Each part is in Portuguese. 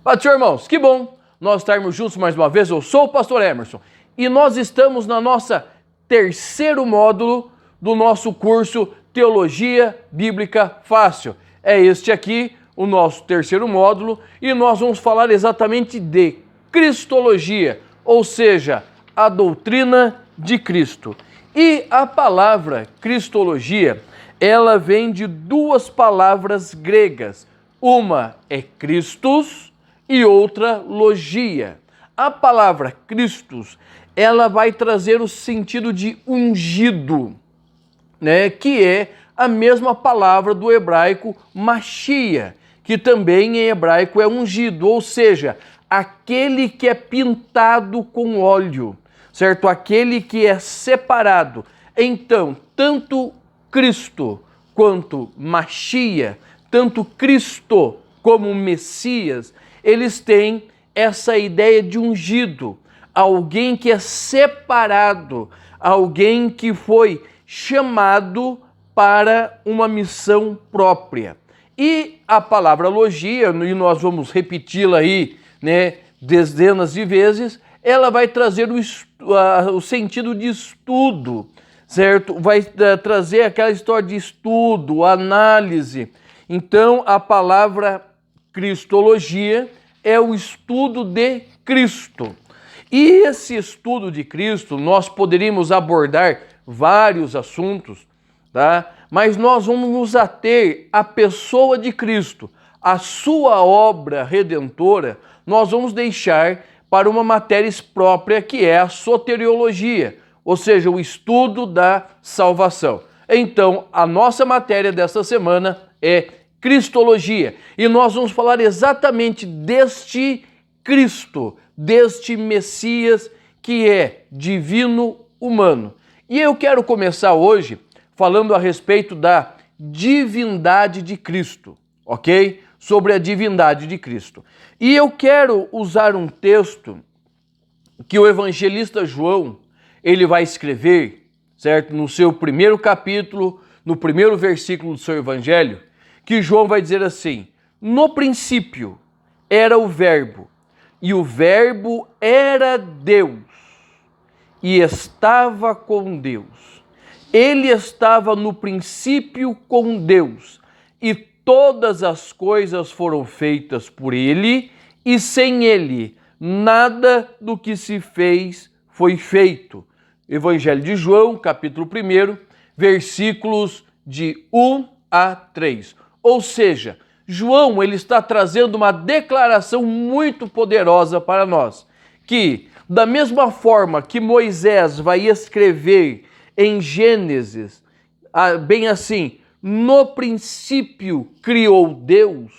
Paz, irmãos, que bom nós estarmos juntos mais uma vez. Eu sou o pastor Emerson e nós estamos na nossa terceiro módulo do nosso curso Teologia Bíblica Fácil. É este aqui o nosso terceiro módulo e nós vamos falar exatamente de Cristologia, ou seja, a doutrina de Cristo. E a palavra Cristologia, ela vem de duas palavras gregas. Uma é Christos e outra logia. A palavra Christos, ela vai trazer o sentido de ungido, né? Que é a mesma palavra do hebraico Machia, que também em hebraico é ungido, ou seja, aquele que é pintado com óleo, certo? Aquele que é separado. Então, tanto Cristo quanto Machia, tanto Cristo como Messias, eles têm essa ideia de ungido, alguém que é separado, alguém que foi chamado para uma missão própria. E a palavra logia, e nós vamos repeti-la aí, né, dezenas de vezes, ela vai trazer o sentido de estudo, certo? Vai trazer aquela história de estudo, análise. Então, a palavra Cristologia é o estudo de Cristo. E esse estudo de Cristo, nós poderíamos abordar vários assuntos, tá? Mas nós vamos nos ater à pessoa de Cristo, a sua obra redentora, nós vamos deixar para uma matéria própria que é a soteriologia, ou seja, o estudo da salvação. Então, a nossa matéria desta semana é Cristologia, e nós vamos falar exatamente deste Cristo, deste Messias que é divino humano. E eu quero começar hoje falando a respeito da divindade de Cristo, ok? Sobre a divindade de Cristo. E eu quero usar um texto que o evangelista João, ele vai escrever, certo? No seu primeiro capítulo, no primeiro versículo do seu evangelho, que João vai dizer assim: no princípio era o Verbo, e o Verbo era Deus, e estava com Deus. Ele estava no princípio com Deus, e todas as coisas foram feitas por ele, e sem ele nada do que se fez foi feito. Evangelho de João, capítulo 1, versículos de 1 a 3. Ou seja, João ele está trazendo uma declaração muito poderosa para nós, que da mesma forma que Moisés vai escrever em Gênesis, bem assim, no princípio criou Deus,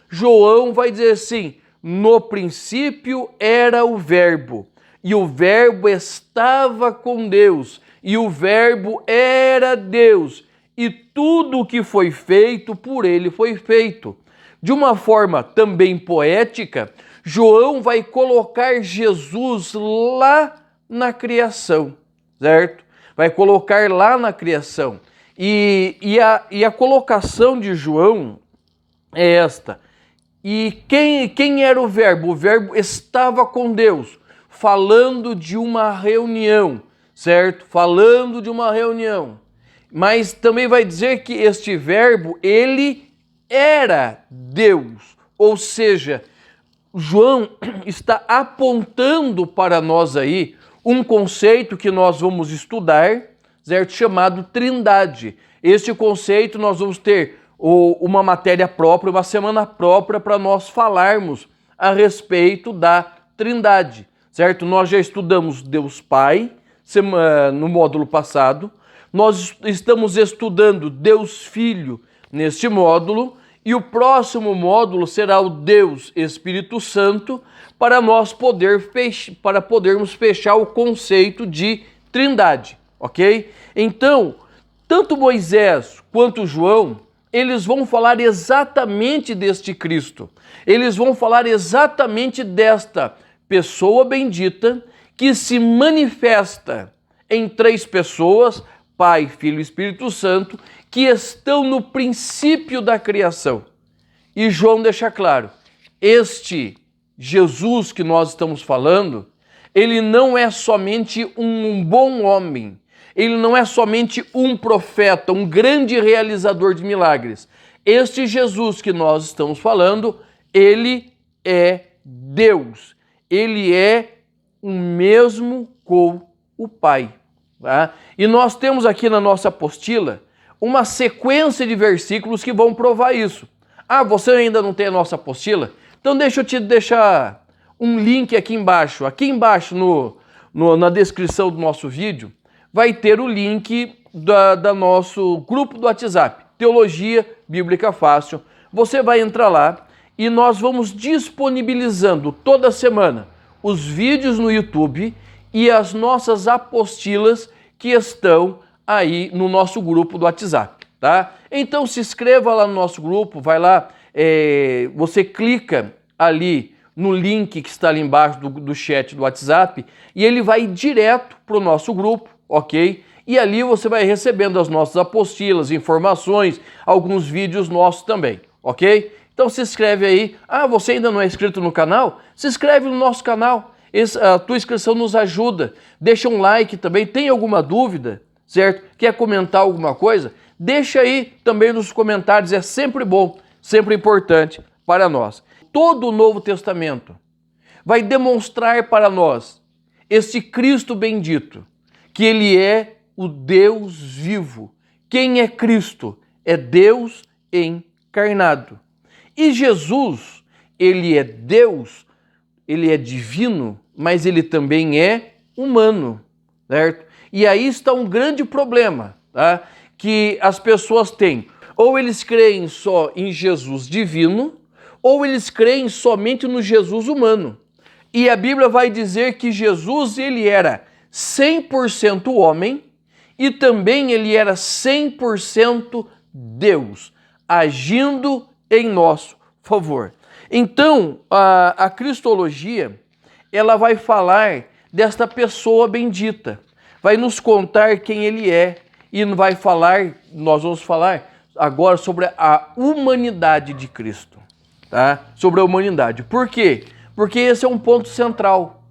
João vai dizer assim, no princípio era o Verbo, e o Verbo estava com Deus, e o Verbo era Deus, e tudo o que foi feito por ele foi feito. De uma forma também poética, João vai colocar Jesus lá na criação, certo? Vai colocar lá na criação. E a colocação de João é esta. E quem era o Verbo? O Verbo estava com Deus, falando de uma reunião, certo? Falando de uma reunião. Mas também vai dizer que este Verbo, ele era Deus. Ou seja, João está apontando para nós aí um conceito que nós vamos estudar, certo? Chamado Trindade. Este conceito nós vamos ter uma matéria própria, uma semana própria para nós falarmos a respeito da Trindade, certo? Nós já estudamos Deus Pai no módulo passado, nós estamos estudando Deus Filho neste módulo, e o próximo módulo será o Deus Espírito Santo, para nós podermos fechar o conceito de Trindade, ok? Então, tanto Moisés quanto João, eles vão falar exatamente deste Cristo. Eles vão falar exatamente desta pessoa bendita que se manifesta em três pessoas, Pai, Filho e Espírito Santo, que estão no princípio da criação. E João deixa claro, este Jesus que nós estamos falando, ele não é somente um bom homem, ele não é somente um profeta, um grande realizador de milagres. Este Jesus que nós estamos falando, ele é Deus, ele é o mesmo com o Pai. Tá? E nós temos aqui na nossa apostila uma sequência de versículos que vão provar isso. Ah, você ainda não tem a nossa apostila? Então deixa eu te deixar um link aqui embaixo. Aqui embaixo na descrição do nosso vídeo vai ter o link da nosso grupo do WhatsApp, Teologia Bíblica Fácil. Você vai entrar lá e nós vamos disponibilizando toda semana os vídeos no YouTube e as nossas apostilas que estão aí no nosso grupo do WhatsApp, tá? Então se inscreva lá no nosso grupo, vai lá, você clica ali no link que está ali embaixo do chat do WhatsApp e ele vai direto para o nosso grupo, ok? E ali você vai recebendo as nossas apostilas, informações, alguns vídeos nossos também, ok? Então se inscreve aí. Ah, você ainda não é inscrito no canal? Se inscreve no nosso canal. A tua inscrição nos ajuda. Deixa um like também. Tem alguma dúvida, certo? Quer comentar alguma coisa? Deixa aí também nos comentários. É sempre bom, sempre importante para nós. Todo o Novo Testamento vai demonstrar para nós este Cristo bendito, que ele é o Deus vivo. Quem é Cristo? É Deus encarnado. E Jesus, ele é Deus, ele é divino, mas ele também é humano, certo? E aí está um grande problema, tá? Que as pessoas têm. Ou eles creem só em Jesus divino, ou eles creem somente no Jesus humano. E a Bíblia vai dizer que Jesus, ele era 100% homem e também ele era 100% Deus, agindo em nosso favor. Então, a cristologia, ela vai falar desta pessoa bendita, vai nos contar quem ele é e nós vamos falar agora sobre a humanidade de Cristo, tá? Sobre a humanidade. Por quê? Porque esse é um ponto central.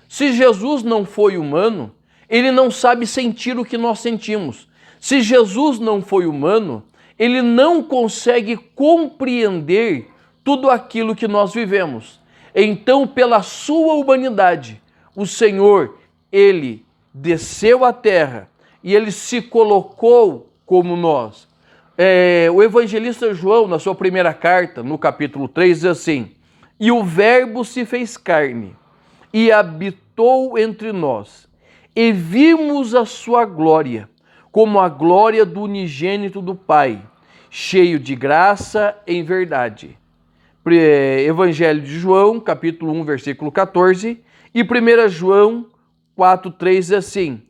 Se Jesus não foi humano, ele não sabe sentir o que nós sentimos. Se Jesus não foi humano, ele não consegue compreender tudo aquilo que nós vivemos. Então, pela sua humanidade, o Senhor, ele desceu à terra e ele se colocou como nós. O evangelista João, na sua primeira carta, no capítulo 3, diz assim: e o Verbo se fez carne e habitou entre nós, e vimos a sua glória, como a glória do unigênito do Pai, cheio de graça em verdade. Evangelho de João, capítulo 1, versículo 14, e 1 João 4, 3 diz assim: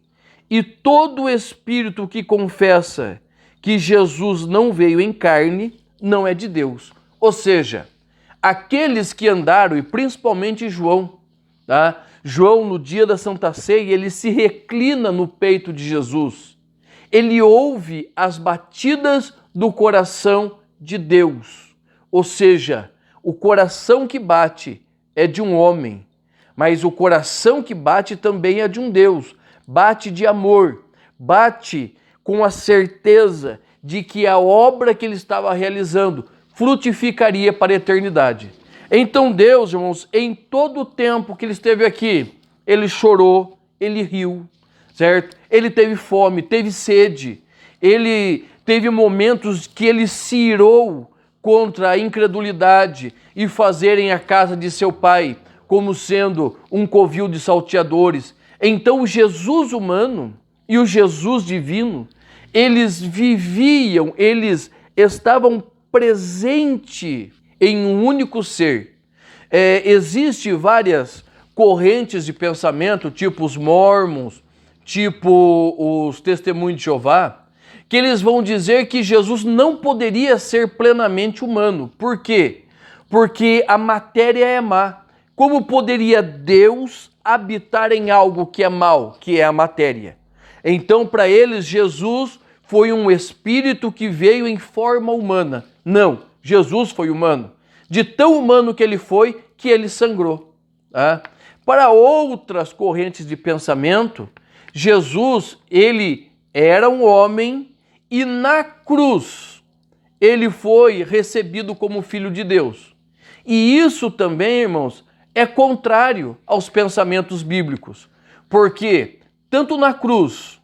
e todo espírito que confessa que Jesus não veio em carne, não é de Deus. Ou seja, aqueles que andaram, e principalmente João, tá? João, no dia da Santa Ceia, ele se reclina no peito de Jesus. Ele ouve as batidas do coração de Deus. Ou seja, o coração que bate é de um homem, mas o coração que bate também é de um Deus. Bate de amor, bate com a certeza de que a obra que ele estava realizando frutificaria para a eternidade. Então Deus, irmãos, em todo o tempo que ele esteve aqui, ele chorou, ele riu, certo? Ele teve fome, teve sede, ele teve momentos que ele se irou contra a incredulidade e fazerem a casa de seu pai como sendo um covil de salteadores. Então o Jesus humano e o Jesus divino, eles viviam, eles estavam presentes em um único ser. Existem várias correntes de pensamento, tipo os mormons, tipo os testemunhos de Jeová, que eles vão dizer que Jesus não poderia ser plenamente humano. Por quê? Porque a matéria é má. Como poderia Deus habitar em algo que é mau, que é a matéria? Então, para eles, Jesus foi um espírito que veio em forma humana. Não, Jesus foi humano. De tão humano que ele foi, que ele sangrou. Tá? Para outras correntes de pensamento, Jesus, ele era um homem e na cruz ele foi recebido como filho de Deus. E isso também, irmãos, é contrário aos pensamentos bíblicos, porque tanto na cruz,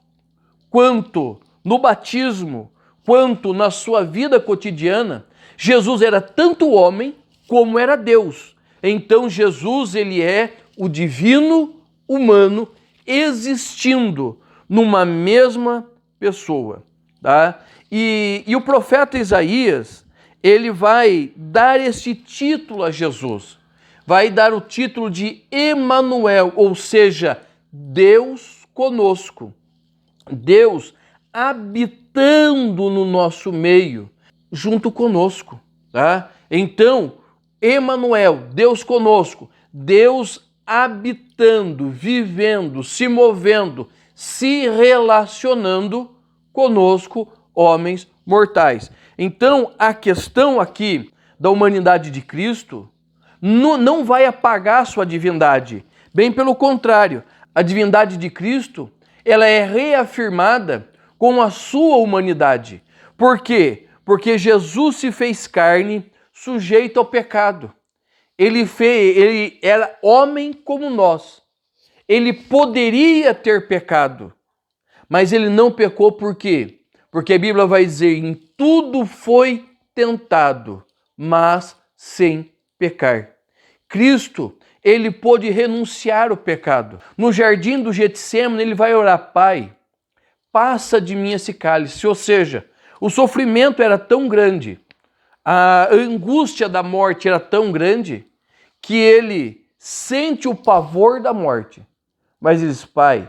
quanto no batismo, quanto na sua vida cotidiana, Jesus era tanto homem como era Deus. Então Jesus, ele é o divino humano existindo numa mesma pessoa, tá? E o profeta Isaías, ele vai dar esse título a Jesus, vai dar o título de Emanuel, ou seja, Deus conosco, Deus habitando no nosso meio, junto conosco, tá? Então, Emanuel, Deus conosco, Deus habitando, vivendo, se movendo, se relacionando conosco, homens mortais. Então, a questão aqui da humanidade de Cristo não vai apagar a sua divindade. Bem pelo contrário, a divindade de Cristo, ela é reafirmada com a sua humanidade. Por quê? Porque Jesus se fez carne sujeito ao pecado. Ele era homem como nós. Ele poderia ter pecado, mas ele não pecou por quê? Porque a Bíblia vai dizer, em tudo foi tentado, mas sem pecar. Cristo, ele pôde renunciar ao pecado. No jardim do Getsêmani, ele vai orar, Pai, passa de mim esse cálice. Ou seja, o sofrimento era tão grande, a angústia da morte era tão grande, que ele sente o pavor da morte. Mas ele diz, Pai,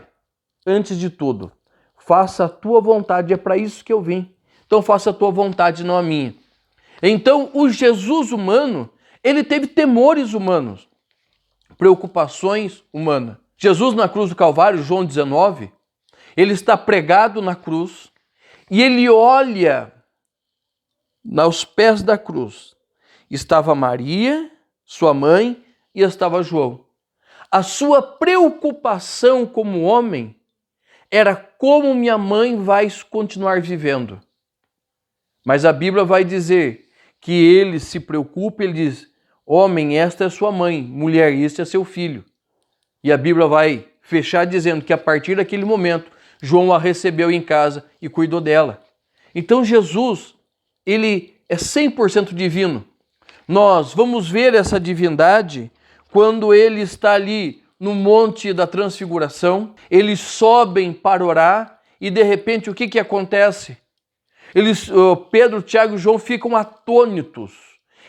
antes de tudo, faça a tua vontade, é para isso que eu vim. Então faça a tua vontade, não a minha. Então o Jesus humano, ele teve temores humanos, preocupações humanas. Jesus na cruz do Calvário, João 19, ele está pregado na cruz e ele olha aos pés da cruz. Estava Maria, sua mãe, e estava João. A sua preocupação como homem era como minha mãe vai continuar vivendo. Mas a Bíblia vai dizer que ele se preocupa, ele diz, homem, esta é sua mãe, mulher, este é seu filho. E a Bíblia vai fechar dizendo que a partir daquele momento, João a recebeu em casa e cuidou dela. Então Jesus, ele é 100% divino. Nós vamos ver essa divindade quando ele está ali no Monte da Transfiguração, eles sobem para orar e de repente o que acontece? Pedro, Tiago e João ficam atônitos,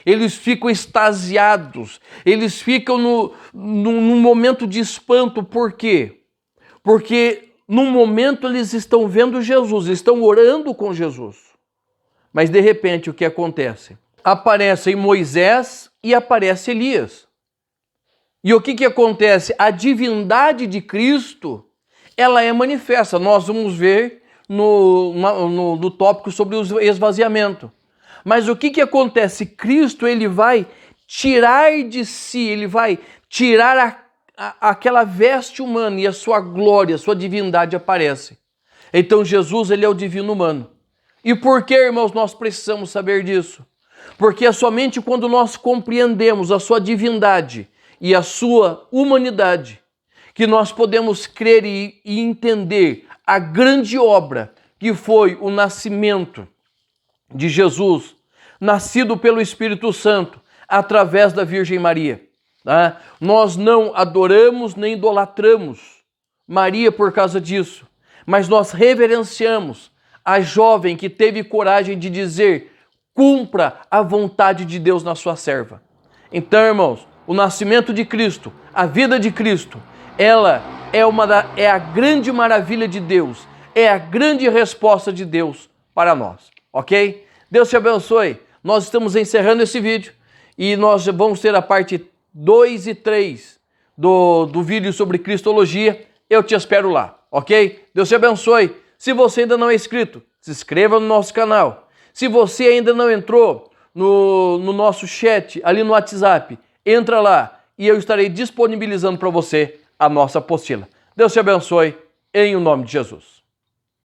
eles ficam extasiados, eles ficam num momento de espanto. Por quê? Porque num momento eles estão vendo Jesus, estão orando com Jesus. Mas de repente o que acontece? Aparecem Moisés e aparece Elias. E o que acontece? A divindade de Cristo, ela é manifesta. Nós vamos ver no tópico sobre o esvaziamento. Mas o que acontece? Cristo, ele vai tirar de si, ele vai tirar aquela veste humana e a sua glória, a sua divindade aparece. Então Jesus, ele é o divino humano. E por que, irmãos, nós precisamos saber disso? Porque é somente quando nós compreendemos a sua divindade e a sua humanidade que nós podemos crer e entender a grande obra que foi o nascimento de Jesus, nascido pelo Espírito Santo, através da Virgem Maria. Tá? Nós não adoramos nem idolatramos Maria por causa disso, mas nós reverenciamos a jovem que teve coragem de dizer, cumpra a vontade de Deus na sua serva. Então, irmãos, o nascimento de Cristo, a vida de Cristo, ela é a grande maravilha de Deus, é a grande resposta de Deus para nós, ok? Deus te abençoe. Nós estamos encerrando esse vídeo e nós vamos ter a parte 2 e 3 do vídeo sobre Cristologia. Eu te espero lá, ok? Deus te abençoe. Se você ainda não é inscrito, se inscreva no nosso canal. Se você ainda não entrou no nosso chat, ali no WhatsApp, entra lá e eu estarei disponibilizando para você a nossa apostila. Deus te abençoe, em o nome de Jesus.